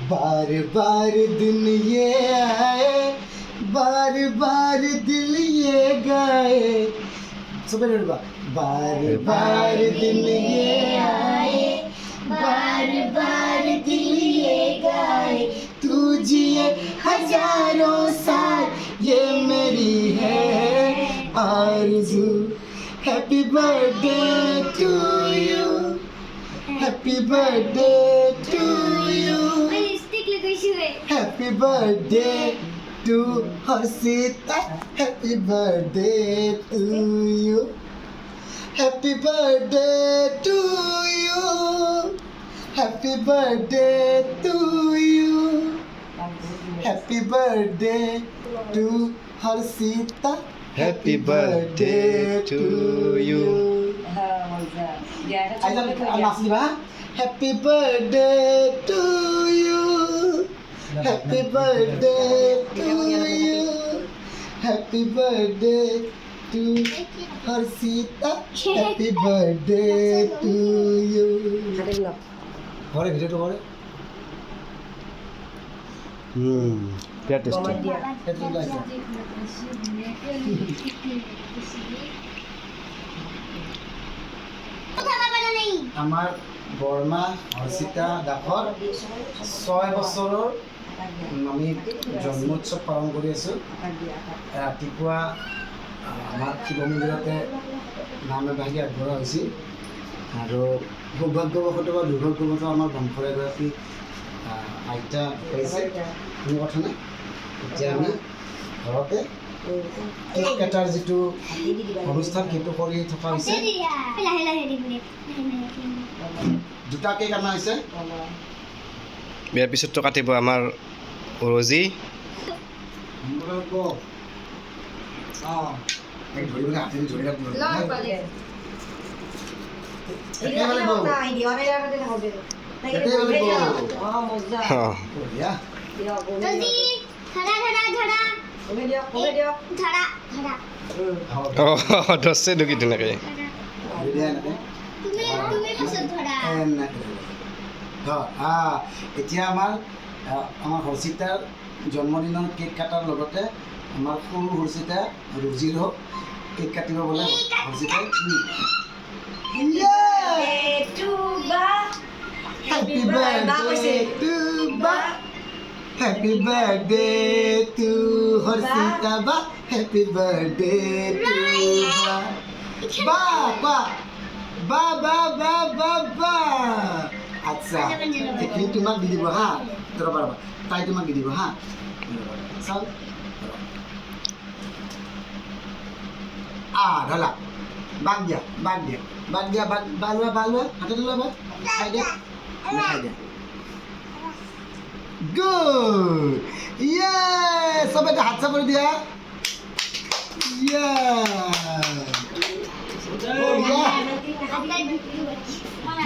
बार बार दिन ये आए, बार बार दिल ये गाए। सुबह बार बार दिन ये आए, बार बार दिल ये गाए। तू जिए हजारों साल, ये मेरी है आरज़ू। Happy birthday to you, happy birthday to you, happy birthday to Harshita, happy birthday to you, happy birthday to you, happy birthday to you, happy birthday to Harshita, Happy birthday to you. Happy birthday to you, happy birthday to you, happy birthday to Harshita, happy birthday to you. Hore video to hore. Biar tasty. আমার বৰমা হৰ্ষিতা দাসৰ 6 বছৰৰ আমি জন্মোৎসৱ পালন কৰি আছোঁ। ৰাতিপুৱা আমাৰ শিৱ মন্দিৰতে নাম এভাগি আগবঢ়োৱা হৈছিল আৰু সৌভাগ্যবশতঃ বা দুৰ্ভাগ্যবশতঃ আমাৰ বংশৰ এগৰাকী আইতা পাইছে, কোনো কথা নাই। এতিয়া আমি ঘৰতে কেক কাটাৰ যিটো অনুষ্ঠান সেইটো কৰি থকা হৈছে। দুটা কেক অনা হৈছে। বিয়াৰ পিছততো কাটিব আমাৰ ৰজি। ধৰছে নেকি তেনেকৈ? এতিয়া আমাৰ হৰ্ষিতাৰ জন্মদিনৰ কেক কাটাৰ লগতে আমাৰ সৰু হৰ্ষিতা ৰজিৰ হওক কেক কাটিব বোলে। হৰ্ষিতাই Happy birthday to ba, happy birthday to Harshita ba, happy birthday to ba, ba, ba, ba, ba, ba, ba. আচ্ছা এইখিনি তোমাক দি দিব হা, ৰ'বা ৰ'বা, তাই তোমাক দি দিব হা। চাওক ঢলা বাগ দিয়া, বাগ দিয়া, বাগ দিয়া, বাগ লোৱা, বাগ লোৱা, হাতত লোৱা, বাগ খাই দিয়া, খাই দিয়া। গুড, ইয়ে চব এটা হাত চাপৰি দিয়া। ইয়ে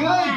গুড।